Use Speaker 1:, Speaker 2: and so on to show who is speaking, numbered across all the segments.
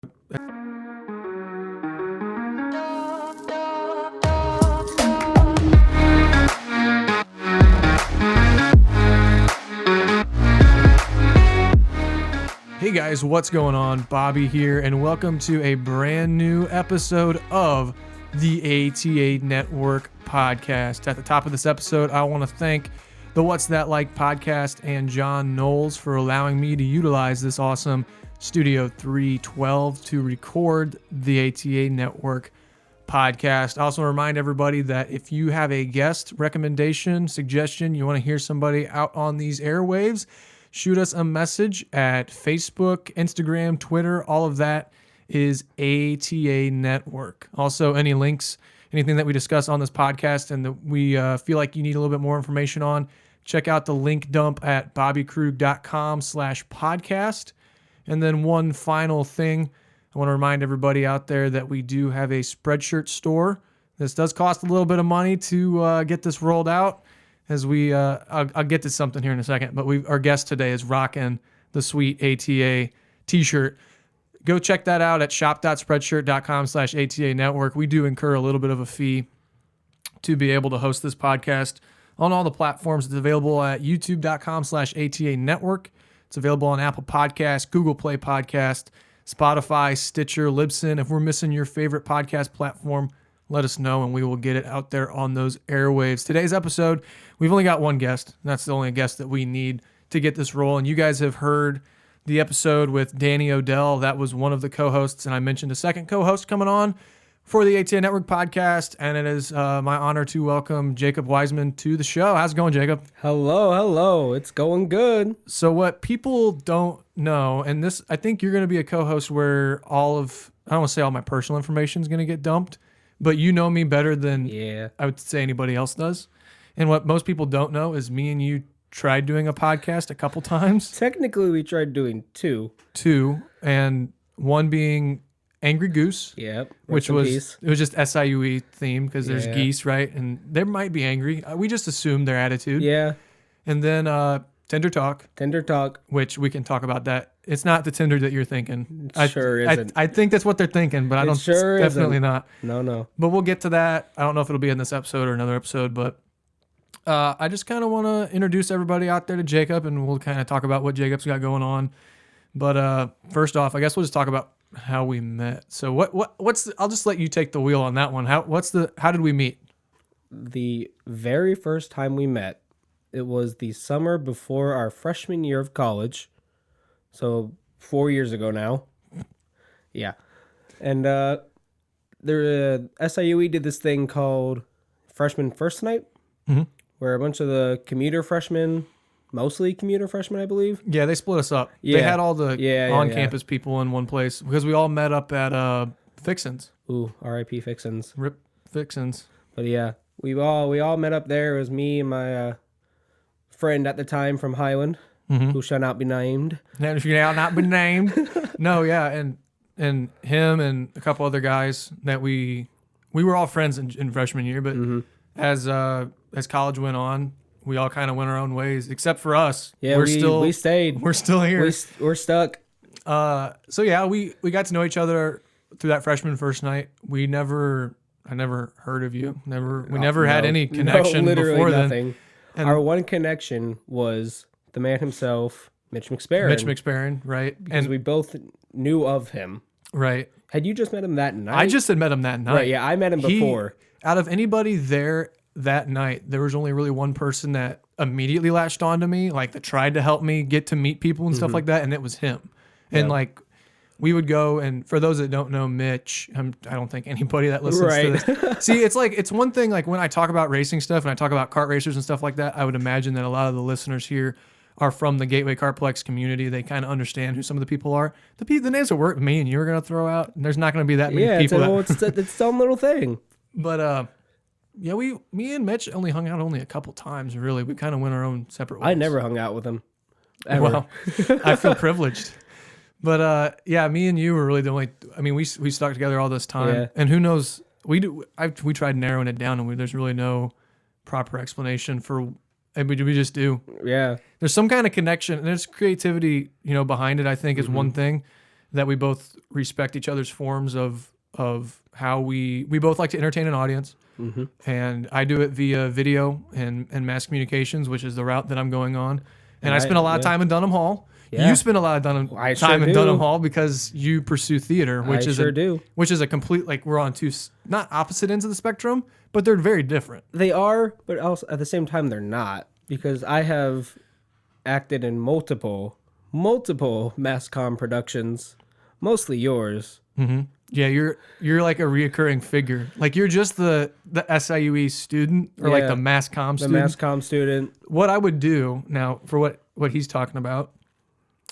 Speaker 1: Hey guys, what's going on? Bobby here, and welcome to a brand new episode of the ATA Network podcast. At the top of this episode, I want to thank the What's That Like podcast and John Knowles for allowing me to utilize this awesome Studio 312 to record the ATA Network podcast. I also remind everybody that if you have a guest recommendation, suggestion, you want to hear somebody out on these airwaves, shoot us a message at Facebook, Instagram, Twitter. All of that is ATA Network. Also, any links, anything that we discuss on this podcast and that we feel like you need a little bit more information on, check out the link dump at bobbykrug.com/podcast. And then one final thing, I want to remind everybody out there that we do have a Spreadshirt store. This does cost a little bit of money to get this rolled out. As we, I'll get to something here in a second, but our guest today is rocking the sweet ATA t-shirt. Go check that out at shop.spreadshirt.com/ATA Network. We do incur a little bit of a fee to be able to host this podcast on all the platforms. It's available at youtube.com/ATA Network. It's available on Apple Podcasts, Google Play Podcast, Spotify, Stitcher, Libsyn. If we're missing your favorite podcast platform, let us know, and we will get it out there on those airwaves. Today's episode, we've only got one guest. That's the only guest that we need to get this rolling. You guys have heard the episode with Danny Odell. That was one of the co-hosts, and I mentioned a second co-host coming on for the ATA Network podcast, and it is my honor to welcome Jacob Wiseman to the show. How's it going, Jacob?
Speaker 2: Hello. It's going good.
Speaker 1: So what people don't know, and this, I think you're going to be a co-host where I don't want to say all my personal information is going to get dumped, but you know me better than I would say anybody else does. And what most people don't know is me and you tried doing a podcast a couple times.
Speaker 2: Technically, we tried doing two.
Speaker 1: And one being Angry Goose.
Speaker 2: Yep.
Speaker 1: Which was just SIUE themed because there's geese, right? And they might be angry. We just assumed their attitude.
Speaker 2: Yeah.
Speaker 1: And then Tender Talk, which we can talk about that. It's not the Tinder that you're thinking.
Speaker 2: Isn't.
Speaker 1: I think that's what they're thinking, but I don't. Definitely
Speaker 2: isn't.
Speaker 1: not.
Speaker 2: No.
Speaker 1: But we'll get to that. I don't know if it'll be in this episode or another episode, but I just kind of want to introduce everybody out there to Jacob, and we'll kind of talk about what Jacob's got going on. But first off, I guess we'll just talk about how we met. So I'll just let you take the wheel on that one. How did we meet?
Speaker 2: The very first time we met, it was the summer before our freshman year of college. So 4 years ago now. Yeah. And SIUE did this thing called Freshman First Night, where a bunch of the mostly commuter freshmen, I believe.
Speaker 1: Yeah, they split us up. Yeah. They had all the on-campus people in one place because we all met up at Fixins.
Speaker 2: Ooh, R.I.P. Fixins.
Speaker 1: Rip Fixins.
Speaker 2: But yeah, we all met up there. It was me and my friend at the time from Highland, who shall not be named.
Speaker 1: Who shall not be named. No, yeah, and him and a couple other guys that we were all friends in freshman year, but as college went on, we all kind of went our own ways, except for us.
Speaker 2: Yeah, we stayed.
Speaker 1: We're still here.
Speaker 2: We're stuck.
Speaker 1: So yeah, we got to know each other through that freshman first night. I never heard of you. We never had any connection before
Speaker 2: nothing.
Speaker 1: then. And
Speaker 2: our one connection was the man himself, Mitch McSparron.
Speaker 1: Right?
Speaker 2: Because we both knew of him.
Speaker 1: Right.
Speaker 2: Had you just met him that night?
Speaker 1: I just had met him that night.
Speaker 2: Right, yeah, I met him before.
Speaker 1: Out of anybody there that night, there was only really one person that immediately latched onto me, like that tried to help me get to meet people and stuff like that, and it was him. And like we would go, and for those that don't know Mitch, I don't think anybody that listens to this. See, it's one thing, like when I talk about racing stuff and I talk about kart racers and stuff like that, I would imagine that a lot of the listeners here are from the Gateway Kartplex community. They kind of understand who some of the people are. The names that work me and you were going to throw out, and there's not going to be that many people.
Speaker 2: It's its own little thing.
Speaker 1: But yeah, me and Mitch only hung out a couple times, really. We kind of went our own separate ways.
Speaker 2: I never hung out with him. Ever.
Speaker 1: Well, I feel privileged. But yeah, me and you were really the only. I mean, we stuck together all this time, and who knows? We tried narrowing it down, and there's really no proper explanation for. And we just do.
Speaker 2: Yeah.
Speaker 1: There's some kind of connection, and there's creativity, behind it. I think is one thing, that we both respect each other's forms of how we both like to entertain an audience.
Speaker 2: Mm-hmm.
Speaker 1: And I do it via video and mass communications, which is the route that I'm going on. And I spend a lot of time in Dunham Hall.
Speaker 2: Yeah.
Speaker 1: You spend a lot of time in Dunham Hall because you pursue theater, which which is a complete, like, we're on two not opposite ends of the spectrum, but they're very different.
Speaker 2: They are, but also at the same time they're not, because I have acted in multiple mass comm productions, mostly yours.
Speaker 1: Mm-hmm. Yeah, you're like a reoccurring figure. Like, you're just the SIUE student, or like the mass comm student.
Speaker 2: The mass comm student.
Speaker 1: What I would do now for what he's talking about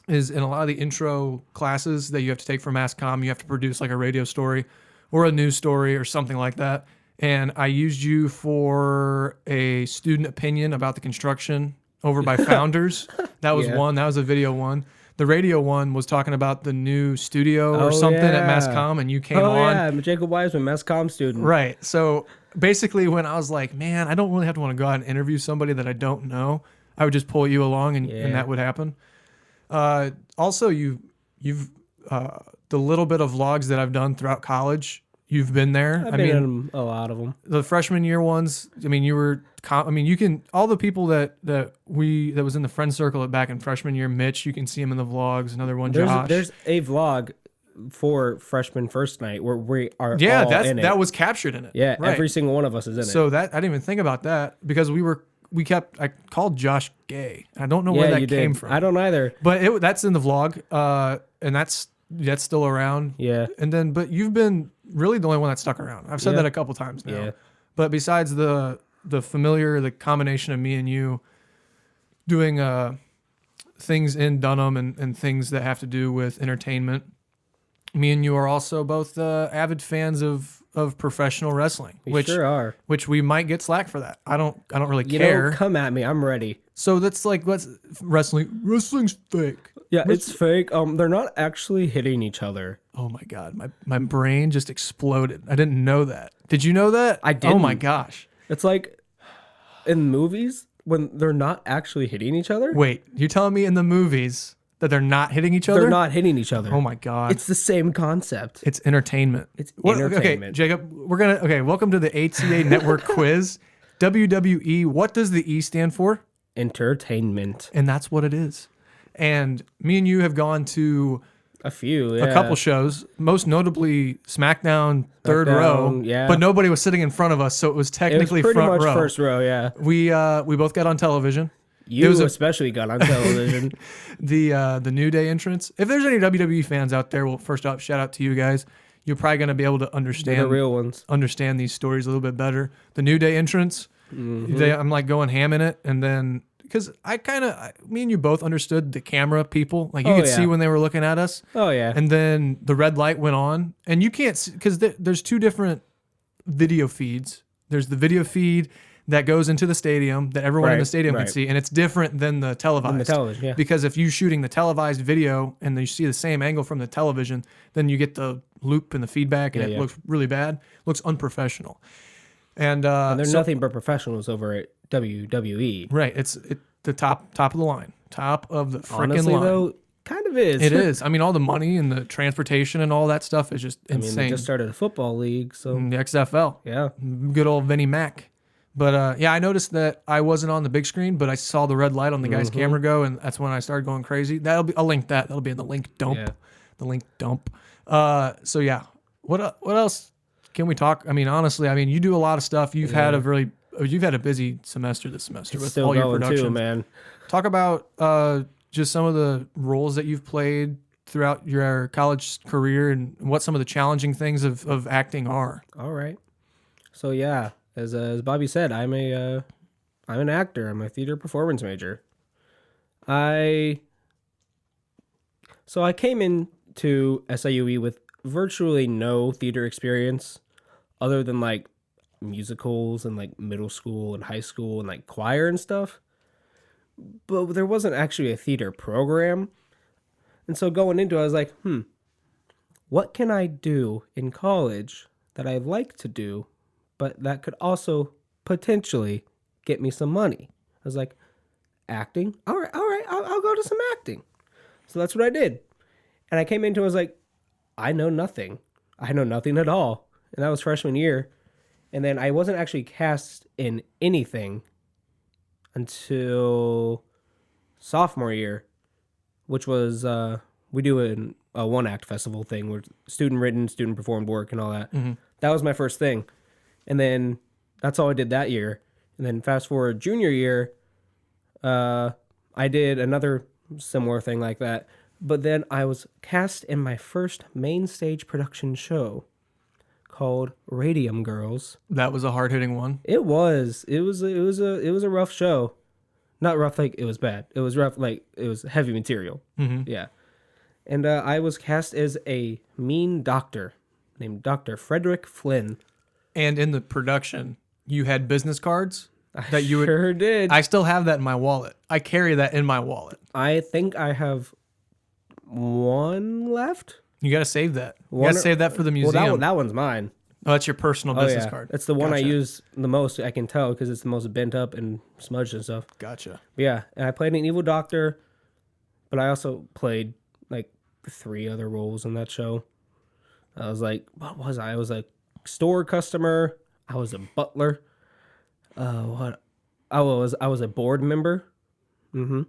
Speaker 1: is, in a lot of the intro classes that you have to take for mass comm, you have to produce like a radio story or a news story or something like that. And I used you for a student opinion about the construction over by Founders. That was one. That was a video one. The radio one was talking about the new studio or something at Mass Comm, and you came on.
Speaker 2: Yeah, I'm Jacob Wiseman, Mass Comm student.
Speaker 1: Right. So basically, when I was like, man, I don't really have to want to go out and interview somebody that I don't know, I would just pull you along, and that would happen. Also, you've the little bit of vlogs that I've done throughout college, you've been there.
Speaker 2: I've been in a lot of them.
Speaker 1: The freshman year ones, I mean, you can, all the people that was in the friend circle back in freshman year, Mitch, you can see him in the vlogs. Another one, Josh.
Speaker 2: There's a vlog for freshman first night where we are all in it.
Speaker 1: That was captured in it.
Speaker 2: Yeah,
Speaker 1: right.
Speaker 2: Every single one of us is in it.
Speaker 1: So that, I didn't even think about that, because I called Josh gay. I don't know where that came from.
Speaker 2: I don't either.
Speaker 1: But that's in the vlog, and that's still around.
Speaker 2: Yeah.
Speaker 1: And then, but you've been really the only one that stuck around. I've said that a couple times now. Yeah. But besides the combination of me and you doing things in Dunham and things that have to do with entertainment, me and you are also both avid fans of professional wrestling.
Speaker 2: We sure are.
Speaker 1: Which we might get slack for that. I don't really care.
Speaker 2: Come at me. I'm ready.
Speaker 1: So that's like, wrestling's fake.
Speaker 2: Yeah, it's fake. They're not actually hitting each other.
Speaker 1: Oh my God. My brain just exploded. I didn't know that. Did you know that?
Speaker 2: I didn't.
Speaker 1: Oh my gosh.
Speaker 2: It's like in movies when they're not actually hitting each other.
Speaker 1: Wait, you're telling me in the movies that they're not hitting each other?
Speaker 2: They're not hitting each other.
Speaker 1: Oh my God.
Speaker 2: It's the same concept.
Speaker 1: It's entertainment.
Speaker 2: Entertainment.
Speaker 1: Okay, Jacob, welcome to the ATA Network quiz. WWE, what does the E stand for?
Speaker 2: Entertainment.
Speaker 1: And that's what it is. And me and you have gone to
Speaker 2: a
Speaker 1: couple shows, most notably SmackDown third row.
Speaker 2: Yeah.
Speaker 1: But nobody was sitting in front of us, so it was technically front row.
Speaker 2: Pretty much first row, yeah.
Speaker 1: We both got on television.
Speaker 2: You especially got on television.
Speaker 1: The New Day entrance. If there's any WWE fans out there, well, first off, shout out to you guys. You're probably going to be able to understand
Speaker 2: the real ones.
Speaker 1: Understand these stories a little bit better. The New Day entrance, I'm like going ham in it, and then because me and you both understood the camera people. Like you could see when they were looking at us.
Speaker 2: Oh yeah.
Speaker 1: And then the red light went on, and you can't see because there's two different video feeds. There's the video feed that goes into the stadium that everyone in the stadium can see, and it's different than the televised.
Speaker 2: Television, yeah.
Speaker 1: Because if you're shooting the televised video and then you see the same angle from the television, then you get the loop and the feedback, and it looks really bad. Looks unprofessional. And
Speaker 2: there's nothing but professionals over at WWE.
Speaker 1: Right. It's the top of the line. Top of the freaking
Speaker 2: Honestly,
Speaker 1: line.
Speaker 2: though, kind of is.
Speaker 1: It is. I mean, all the money and the transportation and all that stuff is just insane.
Speaker 2: They just started a football league, so
Speaker 1: the XFL.
Speaker 2: Yeah.
Speaker 1: Good old Vinnie Mac. But I noticed that I wasn't on the big screen, but I saw the red light on the guy's camera go, and that's when I started going crazy. I'll link that. That'll be in the link dump.
Speaker 2: Yeah.
Speaker 1: The link dump. So yeah. What else can we talk? I mean, honestly, you do a lot of stuff. You've had a busy semester this semester with all your productions.
Speaker 2: Too, man.
Speaker 1: Talk about just some of the roles that you've played throughout your college career and what some of the challenging things of acting are.
Speaker 2: All right. So yeah. As Bobby said, I'm an actor. I'm a theater performance major. I came into SIUE with virtually no theater experience other than like musicals and like middle school and high school and like choir and stuff. But there wasn't actually a theater program. And so going into it, I was like, what can I do in college that I like to do, but that could also potentially get me some money? I was like, acting? All right, I'll go to some acting. So that's what I did. And I came into it, I was like, I know nothing. I know nothing at all. And that was freshman year. And then I wasn't actually cast in anything until sophomore year, which was, we do a one-act festival thing where student-written, student-performed work and all that.
Speaker 1: Mm-hmm.
Speaker 2: That was my first thing. And then that's all I did that year. And then fast forward junior year, I did another similar thing like that. But then I was cast in my first main stage production show called Radium Girls.
Speaker 1: That was a hard-hitting one.
Speaker 2: It was a rough show. Not rough like it was bad. It was rough like it was heavy material.
Speaker 1: Mm-hmm.
Speaker 2: Yeah. And I was cast as a mean doctor named Dr. Frederick Flynn.
Speaker 1: And in the production, you had business cards that you
Speaker 2: Sure did.
Speaker 1: I still have that in my wallet. I carry that in my wallet.
Speaker 2: I think I have one left.
Speaker 1: You got to save that. You got to save that for the museum.
Speaker 2: Well, that one's mine.
Speaker 1: Oh, that's your personal business card.
Speaker 2: That's the one I
Speaker 1: Gotcha.
Speaker 2: use the most. I can tell because it's the most bent up and smudged and stuff.
Speaker 1: Gotcha.
Speaker 2: But yeah, and I played an evil doctor, but I also played like 3 other roles in that show. I was like, what was I? I was a store customer. I was a butler. What? I was a board member. Mm-hmm.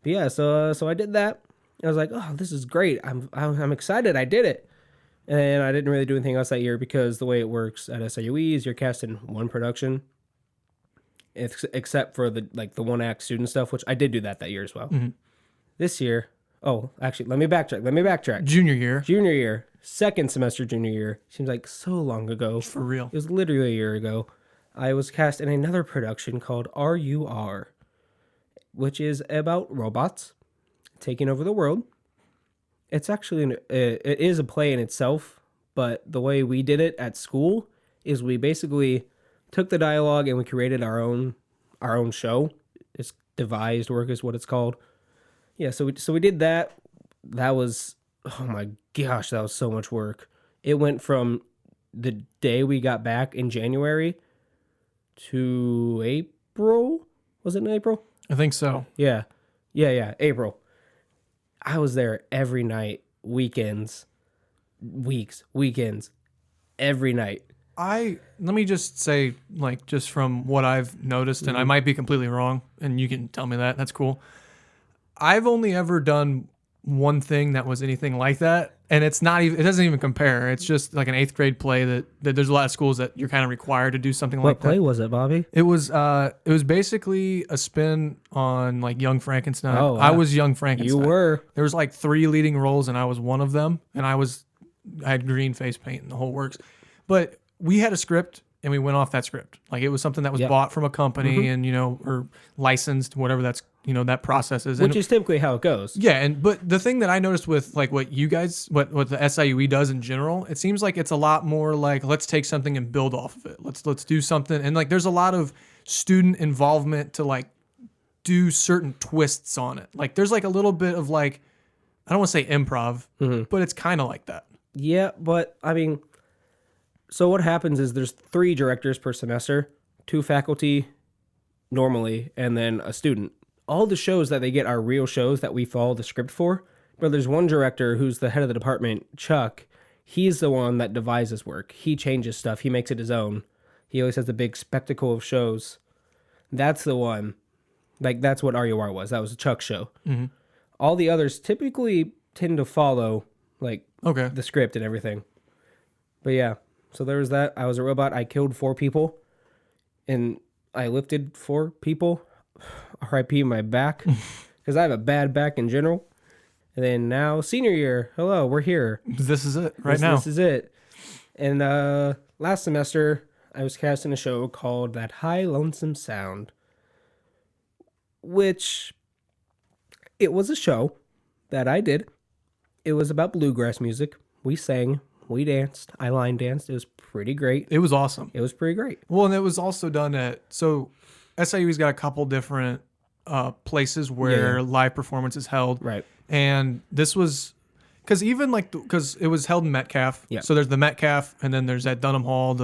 Speaker 2: But yeah, so I did that. I was like, oh, this is great. I'm excited. I did it. And I didn't really do anything else that year because the way it works at SIUE is you're cast in one production, except for the one act student stuff, which I did do that year as well.
Speaker 1: Mm-hmm.
Speaker 2: This year, actually, let me backtrack.
Speaker 1: Junior year.
Speaker 2: Second semester junior year. Seems like so long ago.
Speaker 1: For real.
Speaker 2: It was literally a year ago. I was cast in another production called RUR, which is about robots taking over the world. It's actually it is a play in itself, but the way we did it at school is we basically took the dialogue and we created our own show. It's devised work is what it's called. Yeah, so we did that. That was, oh my gosh, that was so much work. It went from the day we got back in January to April. Was it in April?
Speaker 1: I think so.
Speaker 2: Yeah, April. I was there every night, weekends, every night.
Speaker 1: Let me just say, like, just from what I've noticed, and I might be completely wrong, and you can tell me that. That's cool. I've only ever done one thing that was anything like that, and it doesn't even compare. It's just like an 8th grade play that there's a lot of schools that you're kind of required to do something like that.
Speaker 2: What play was it, Bobby?
Speaker 1: It was basically a spin on like Young Frankenstein.
Speaker 2: Oh, wow.
Speaker 1: I was Young Frankenstein.
Speaker 2: You were.
Speaker 1: There was like 3 leading roles, and I was one of them. And I had green face paint and the whole works. But we had a script, and we went off that script. Like it was something that was bought from a company, and or licensed, whatever that's that process is.
Speaker 2: Which is typically how it goes.
Speaker 1: Yeah, but the thing that I noticed with like what you guys, what the SIUE does in general, it seems like it's a lot more like let's take something and build off of it. Let's do something, and like there's a lot of student involvement to like do certain twists on it. Like there's like a little bit of like, I don't want to say improv, but it's kind of like that.
Speaker 2: Yeah, but I mean, so what happens is there's 3 directors per semester, 2 faculty normally, and then a student. All the shows that they get are real shows that we follow the script for, but there's one director who's the head of the department, Chuck. He's the one that devises work. He changes stuff. He makes it his own. He always has the big spectacle of shows. That's the one. Like, that's what RUR was. That was a Chuck show. Mm-hmm. All the others typically tend to follow, like, the script and everything. But yeah, so there was that. I was a robot. I killed 4 people, and I lifted 4 people. RIP my back, because I have a bad back in general. And then now, senior year, hello, we're here.
Speaker 1: This is it now.
Speaker 2: This is it. And last semester, I was cast in a show called That High Lonesome Sound, which it was a show that I did. It was about bluegrass music. We sang, we danced, I line danced. It was pretty great.
Speaker 1: It was awesome.
Speaker 2: It was pretty great.
Speaker 1: Well, and it was also done at, so SIU's got a couple different places where live performance is held.
Speaker 2: Right.
Speaker 1: And this was, because even like, because it was held in Metcalf.
Speaker 2: Yeah.
Speaker 1: So there's the Metcalf, and then there's at Dunham Hall.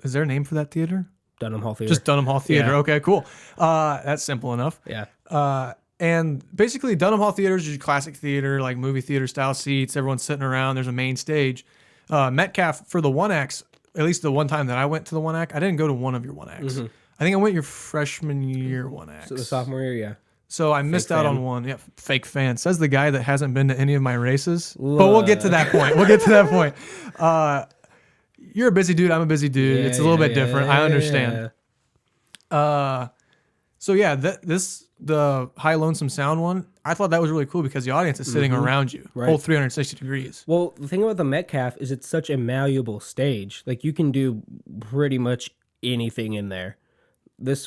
Speaker 1: Is there a name for that theater?
Speaker 2: Dunham Hall Theater.
Speaker 1: Just Dunham Hall Theater.
Speaker 2: Yeah.
Speaker 1: Okay, cool. That's simple enough.
Speaker 2: Yeah.
Speaker 1: And basically, Dunham Hall Theater is your classic theater, like movie theater style seats. Everyone's sitting around. There's a main stage. Metcalf, for the one acts, at least the one time that I went to the one act, I didn't go to one of your one acts.
Speaker 2: Mm-hmm.
Speaker 1: I think I went your freshman year one acts.
Speaker 2: So the sophomore year, yeah.
Speaker 1: So I missed out on one. Yeah, fake fan. Says the guy that hasn't been to any of my races. But we'll get to that point. You're a busy dude. I'm a busy dude. It's a little bit different. I understand. So yeah, the High Lonesome Sound one, I thought that was really cool because the audience is sitting around you, whole 360 degrees.
Speaker 2: Well, the thing about the Metcalf is it's such a malleable stage. Like you can do pretty much anything in there.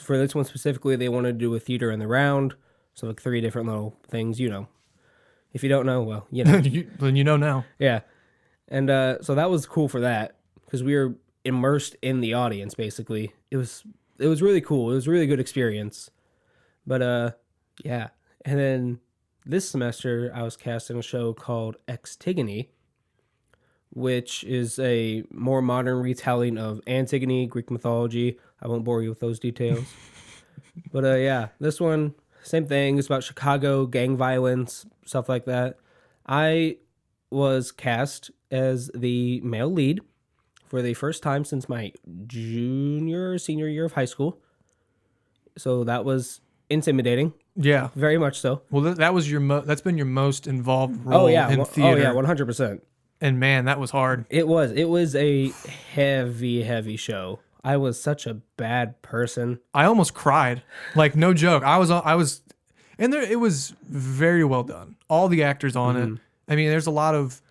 Speaker 2: For this one specifically, they wanted to do a theater in the round, so like 3 different little things. You know, if you don't know, well, you know,
Speaker 1: then you know now.
Speaker 2: Yeah, and so that was cool for that because we were immersed in the audience. Basically, it was really cool. It was a really good experience. But yeah, and then this semester I was cast in a show called Antigone, which is a more modern retelling of Antigone, Greek mythology. I won't bore you with those details. But yeah, this one, same thing. It's about Chicago, gang violence, stuff like that. I was cast as the male lead for the first time since my senior year of high school. So that was intimidating.
Speaker 1: Yeah.
Speaker 2: Very much so.
Speaker 1: Well, that was that's been your most involved role in theater.
Speaker 2: Oh, yeah, 100%.
Speaker 1: And man, that was hard.
Speaker 2: It was a heavy show. I was such a bad person.
Speaker 1: I almost cried. Like, no joke. I was, and it was very well done. All the actors on it. I mean, there's a lot of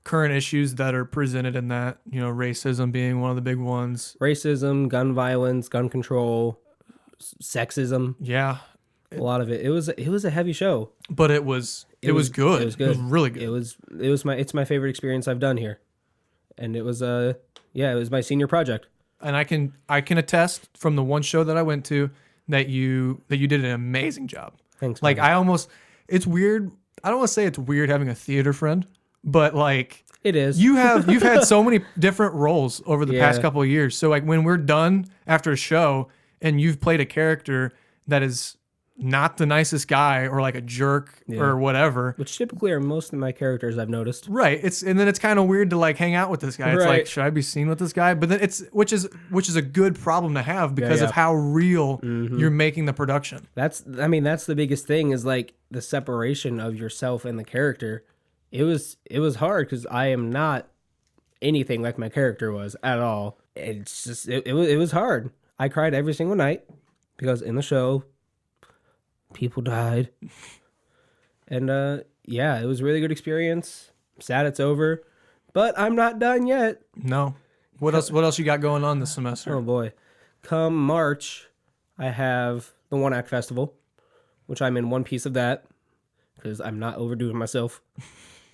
Speaker 1: current issues that are presented in that, you know, racism being one of the big ones.
Speaker 2: Racism, gun violence, gun control, sexism.
Speaker 1: Yeah.
Speaker 2: A lot of it. It was a heavy show.
Speaker 1: But it was good. It was good. It was really good.
Speaker 2: It's my favorite experience I've done here. And it was it was my senior project.
Speaker 1: And I can attest from the one show that I went to that you did an amazing job.
Speaker 2: Thanks.
Speaker 1: Like it's weird. I don't want to say it's weird having a theater friend, but like
Speaker 2: it is.
Speaker 1: You've had so many different roles over the past couple of years. So like when we're done after a show and you've played a character that is not the nicest guy or like a jerk or whatever,
Speaker 2: which typically are most of my characters, I've noticed.
Speaker 1: Right. And then it's kind of weird to like hang out with this guy. It's like, should I be seen with this guy? But then which is a good problem to have because of how real you're making the production.
Speaker 2: That's the biggest thing is like the separation of yourself and the character. It was hard because I am not anything like my character was at all. It's just it was hard. I cried every single night because in the show people died. And it was a really good experience. I'm sad it's over, but I'm not done yet.
Speaker 1: No. What else you got going on this semester?
Speaker 2: Oh boy. Come March, I have the One Act Festival, which I'm in one piece of that because I'm not overdoing myself.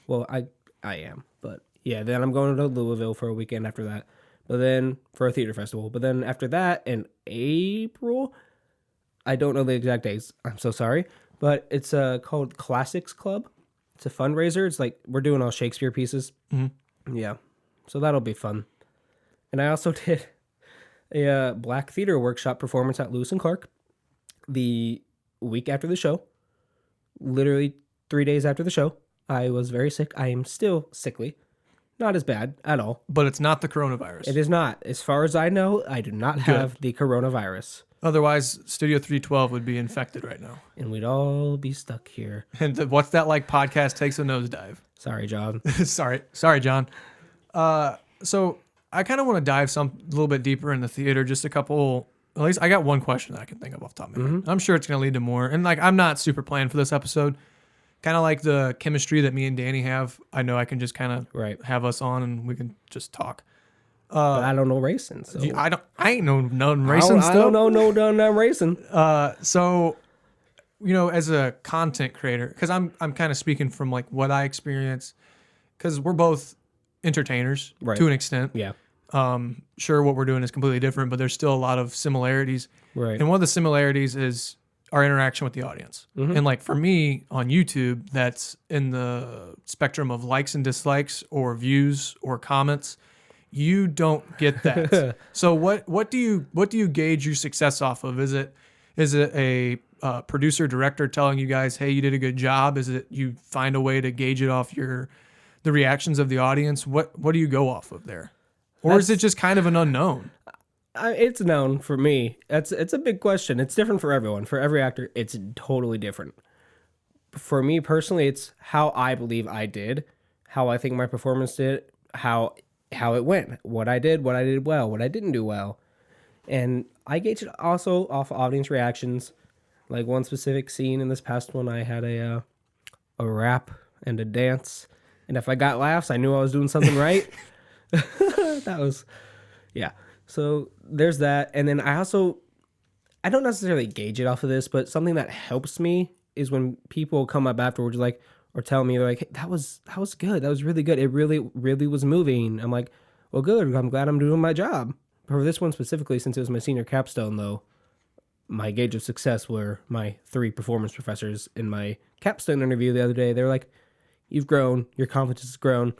Speaker 2: Well, I am, but yeah, then I'm going to Louisville for a weekend after that. But then for a theater festival. But then after that in April, I don't know the exact dates. I'm so sorry. But it's called Classics Club. It's a fundraiser. It's like we're doing all Shakespeare pieces. Mm-hmm. Yeah. So that'll be fun. And I also did a Black Theater Workshop performance at Lewis and Clark the week after the show. Literally 3 days after the show. I was very sick. I am still sickly. Not as bad at all.
Speaker 1: But it's not the coronavirus.
Speaker 2: It is not. As far as I know, I do not have the coronavirus.
Speaker 1: Otherwise, Studio 312 would be infected right now.
Speaker 2: And we'd all be stuck here.
Speaker 1: And what's that like podcast takes a nosedive.
Speaker 2: Sorry, John.
Speaker 1: Sorry, John. So I kind of want to dive a little bit deeper in the theater. Just at least I got one question that I can think of off the top of my head. I'm sure it's going to lead to more. And like, I'm not super planned for this episode. Kind of like the chemistry that me and Danny have. I know I can just kind of have us on and we can just talk.
Speaker 2: But I don't know racing, so
Speaker 1: I ain't know none racing stuff.
Speaker 2: I don't know none racing.
Speaker 1: So, you know, as a content creator, because I'm kind of speaking from like what I experience, because we're both entertainers to an extent.
Speaker 2: Yeah.
Speaker 1: Sure, what we're doing is completely different, but there's still a lot of similarities.
Speaker 2: Right.
Speaker 1: And one of the similarities is our interaction with the audience. And like for me on YouTube, that's in the spectrum of likes and dislikes or views or comments. You don't get that. So what do you gauge your success off of? Is it a producer, director telling you guys, hey, you did a good job? Is it you find a way to gauge it off the reactions of the audience? What do you go off of there? Or is it just kind of an unknown?
Speaker 2: It's known for me. It's a big question. It's different for everyone. For every actor, it's totally different. For me personally, it's how I believe I did, how I think my performance did, how it went, what I did well, what I didn't do well. And I gauge it also off audience reactions. Like one specific scene in this past one, I had a rap and a dance. And if I got laughs, I knew I was doing something right. That was, yeah. So there's that. And then I don't necessarily gauge it off of this, but something that helps me is when people come up afterwards, like, or tell me, they're like, hey, that was good. That was really good. It really, really was moving. I'm like, well, good. I'm glad I'm doing my job. For this one specifically, since it was my senior capstone, though, my gauge of success were my 3 performance professors in my capstone interview the other day. They were like, you've grown. Your confidence has grown.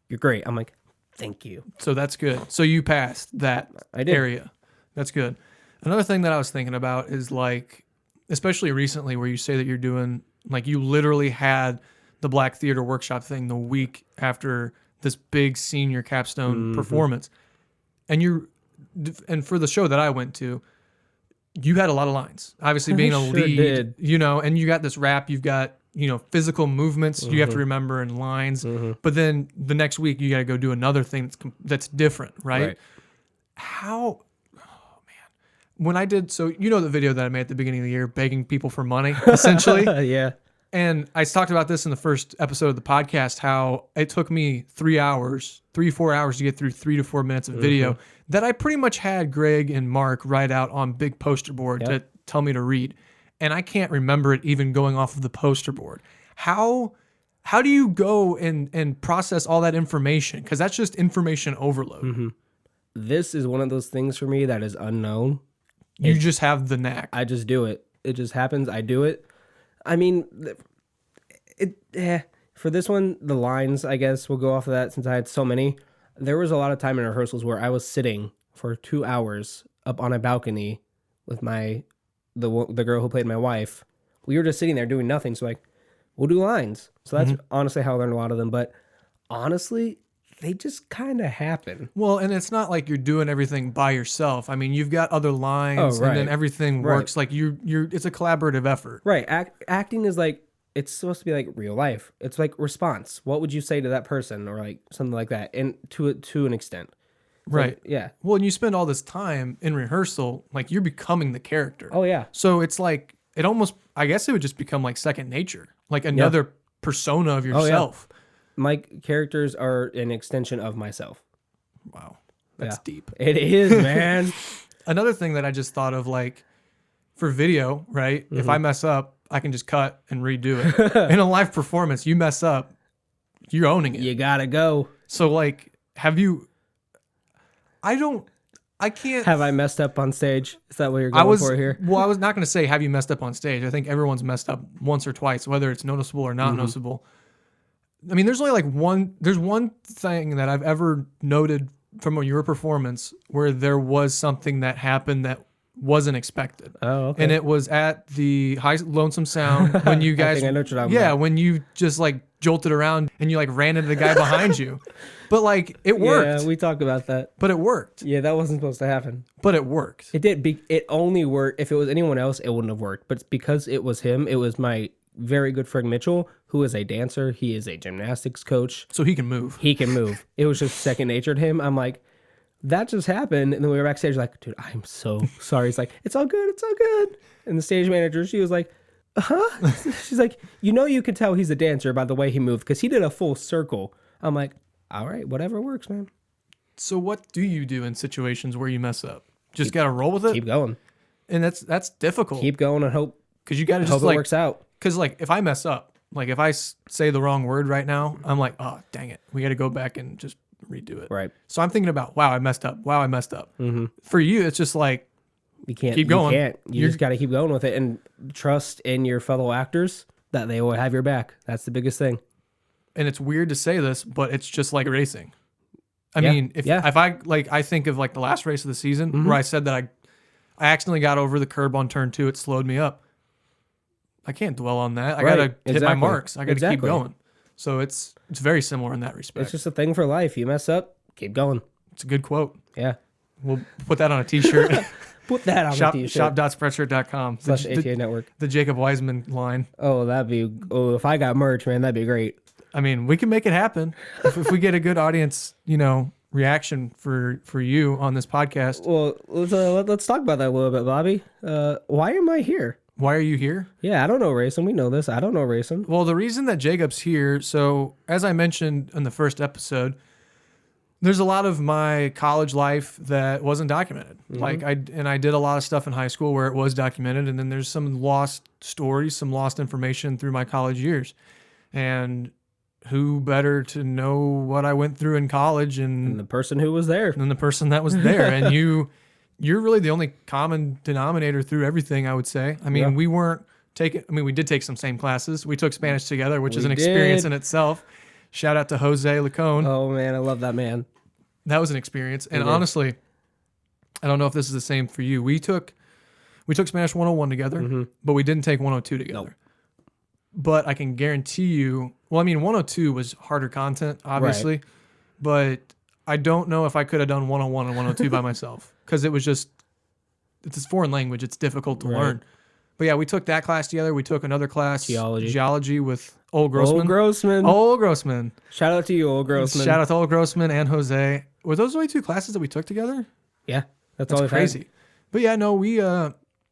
Speaker 2: You're great. I'm like, thank you.
Speaker 1: So that's good. So you passed that area. That's good. Another thing that I was thinking about is like, especially recently where you say that you're doing, like you literally had the Black Theater Workshop thing the week after this big senior capstone performance. And for the show that I went to, you had a lot of lines. Obviously being a lead, and you got this rap, you've got, physical movements you have to remember and lines. But then the next week you got to go do another thing that's different, right? How, oh man. When I did, so the video that I made at the beginning of the year, begging people for money, essentially.
Speaker 2: Yeah.
Speaker 1: And I talked about this in the first episode of the podcast, how it took me 4 hours to get through 3 to 4 minutes of video that I pretty much had Greg and Mark write out on big poster board to tell me to read. And I can't remember it even going off of the poster board. How do you go and process all that information? Because that's just information overload.
Speaker 2: This is one of those things for me that is unknown.
Speaker 1: You just have the knack.
Speaker 2: I just do it. It just happens. I do it. I mean, for this one, the lines, I guess, will go off of that since I had so many. There was a lot of time in rehearsals where I was sitting for 2 hours up on a balcony with the girl who played my wife. We were just sitting there doing nothing. So like, we'll do lines. So that's honestly how I learned a lot of them. But honestly, they just kind of happen.
Speaker 1: Well, and it's not like you're doing everything by yourself. I mean, you've got other lines, and then everything works. Like you're. It's a collaborative effort.
Speaker 2: Right. Acting is like, it's supposed to be like real life. It's like response. What would you say to that person, or like something like that, and to an extent.
Speaker 1: Right.
Speaker 2: Like, yeah.
Speaker 1: Well, and you spend all this time in rehearsal, like you're becoming the character.
Speaker 2: Oh yeah.
Speaker 1: So it's like it almost. I guess it would just become like second nature, like another persona of yourself.
Speaker 2: Oh, yeah. My characters are an extension of myself.
Speaker 1: Wow. That's deep.
Speaker 2: It is, man.
Speaker 1: Another thing that I just thought of, like, for video, right? If I mess up, I can just cut and redo it. In a live performance, you mess up, you're owning it.
Speaker 2: You gotta go.
Speaker 1: So, like, have I
Speaker 2: messed up on stage? Is that what you're going for here?
Speaker 1: Well, I was not going to say, have you messed up on stage? I think everyone's messed up once or twice, whether it's noticeable or not noticeable. I mean, there's only like one thing that I've ever noted from your performance where there was something that happened that wasn't expected.
Speaker 2: Oh, okay.
Speaker 1: And it was at the High Lonesome Sound when you guys,
Speaker 2: I think I know what you're talking about.
Speaker 1: when you just like jolted around and you like ran into the guy behind you. But like it worked.
Speaker 2: Yeah, we talked about that.
Speaker 1: But it worked.
Speaker 2: Yeah, that wasn't supposed to happen.
Speaker 1: But it worked.
Speaker 2: It did. It only worked. If it was anyone else, it wouldn't have worked. But because it was him, it was my very good friend Mitchell, who is a dancer. He is a gymnastics coach.
Speaker 1: So he can move.
Speaker 2: He can move. It was just second nature to him. I'm like, that just happened. And then we were backstage like, dude, I'm so sorry. He's like, it's all good. It's all good. And the stage manager, she was like, She's like, you could tell he's a dancer by the way he moved because he did a full circle. I'm like, all right, whatever works, man.
Speaker 1: So what do you do in situations where you mess up? Just got to roll with it?
Speaker 2: Keep going.
Speaker 1: And that's difficult.
Speaker 2: Keep going and hope.
Speaker 1: Because you got to just
Speaker 2: hope
Speaker 1: like,
Speaker 2: it works out.
Speaker 1: Because like if I mess up, like if I say the wrong word right now, I'm like, oh, dang it. We got to go back and just redo it.
Speaker 2: Right.
Speaker 1: So I'm thinking about, wow, I messed up. Wow, I messed up.
Speaker 2: Mm-hmm.
Speaker 1: For you, it's just like,
Speaker 2: you can't
Speaker 1: keep going.
Speaker 2: You can't. You just got to keep going with it and trust in your fellow actors that they will have your back. That's the biggest thing.
Speaker 1: And it's weird to say this, but it's just like racing. I mean, if I think of like the last race of the season where I said that I accidentally got over the curb on turn 2, it slowed me up. dwell on that. I
Speaker 2: Right,
Speaker 1: gotta hit my
Speaker 2: exactly.
Speaker 1: marks. I gotta keep
Speaker 2: Exactly.
Speaker 1: going. So it's very similar in that respect.
Speaker 2: It's just a thing for life. You mess up, keep going.
Speaker 1: It's a good quote.
Speaker 2: Yeah.
Speaker 1: We'll put that on a t-shirt.
Speaker 2: Put that on
Speaker 1: Shop,
Speaker 2: the t-shirt.
Speaker 1: shop.spreadshirt.com.
Speaker 2: /ATA Network.
Speaker 1: The Jacob Wiseman line.
Speaker 2: Oh, if I got merch, man, that'd be great.
Speaker 1: I mean, we can make it happen if we get a good audience, reaction for you on this podcast.
Speaker 2: Well, let's talk about that a little bit, Bobby. Why am I here?
Speaker 1: Why are you here?
Speaker 2: Yeah, I don't know racing. We know this. I don't know racing.
Speaker 1: Well, the reason that Jacob's here, so as I mentioned in the first episode, there's a lot of my college life that wasn't documented. Like I did a lot of stuff in high school where it was documented, and then there's some lost stories, some lost information through my college years. And who better to know what I went through in college
Speaker 2: And the person who was there.
Speaker 1: than the person that was there? And you're really the only common denominator through everything, I would say. I mean,
Speaker 2: Yeah.
Speaker 1: we did take some same classes. We took Spanish together, which is
Speaker 2: We
Speaker 1: an experience
Speaker 2: did.
Speaker 1: in itself. Shout out to Jose Lacone.
Speaker 2: Oh, man, I love that man.
Speaker 1: That was an experience. And
Speaker 2: did.
Speaker 1: honestly, I don't know if this is the same for you. We took Spanish 101 together, but we didn't take 102 together.
Speaker 2: Nope.
Speaker 1: But I can guarantee you, 102 was harder content, obviously, but I don't know if I could have done 101 and 102 by myself, because it's a foreign language. It's difficult to
Speaker 2: Right.
Speaker 1: learn. But yeah, we took that class together. We took another class,
Speaker 2: Geology
Speaker 1: with Old Grossman.
Speaker 2: Old Grossman.
Speaker 1: Old Grossman.
Speaker 2: Shout out to you, Old Grossman.
Speaker 1: Shout out to Old Grossman and Jose. Were those the only two classes that we took together?
Speaker 2: Yeah, that's
Speaker 1: That's
Speaker 2: all
Speaker 1: crazy. But yeah, no,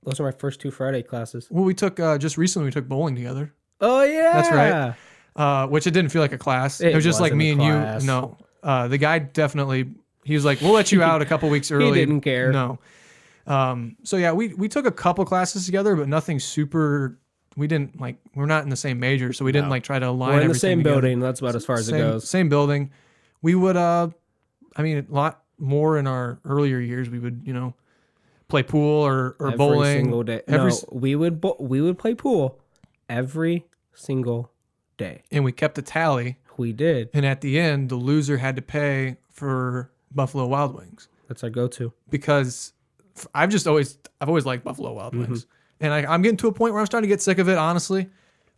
Speaker 2: Those are my first 2 Friday classes.
Speaker 1: we took just recently we took bowling together.
Speaker 2: Oh, yeah.
Speaker 1: That's right. Which it didn't feel like a class. It was just like
Speaker 2: wasn't
Speaker 1: me
Speaker 2: a
Speaker 1: and
Speaker 2: class.
Speaker 1: you. No, the guy definitely. He was like, "We'll let you out a couple weeks early."
Speaker 2: didn't care.
Speaker 1: No. So yeah, we took a couple classes together, but nothing super. We didn't we're not in the same major, so we didn't try to align.
Speaker 2: We're in the
Speaker 1: everything
Speaker 2: same
Speaker 1: together.
Speaker 2: building. That's about as far as it goes.
Speaker 1: Same building. We would a lot more in our earlier years. We would play pool or
Speaker 2: Every
Speaker 1: bowling
Speaker 2: single day. We would play pool every single day.
Speaker 1: and we kept a tally.
Speaker 2: We did.
Speaker 1: And at the end, the loser had to pay for Buffalo Wild Wings,
Speaker 2: That's our go-to.
Speaker 1: because I've always liked Buffalo Wild Wings, and I'm getting to a point where I'm starting to get sick of it, honestly.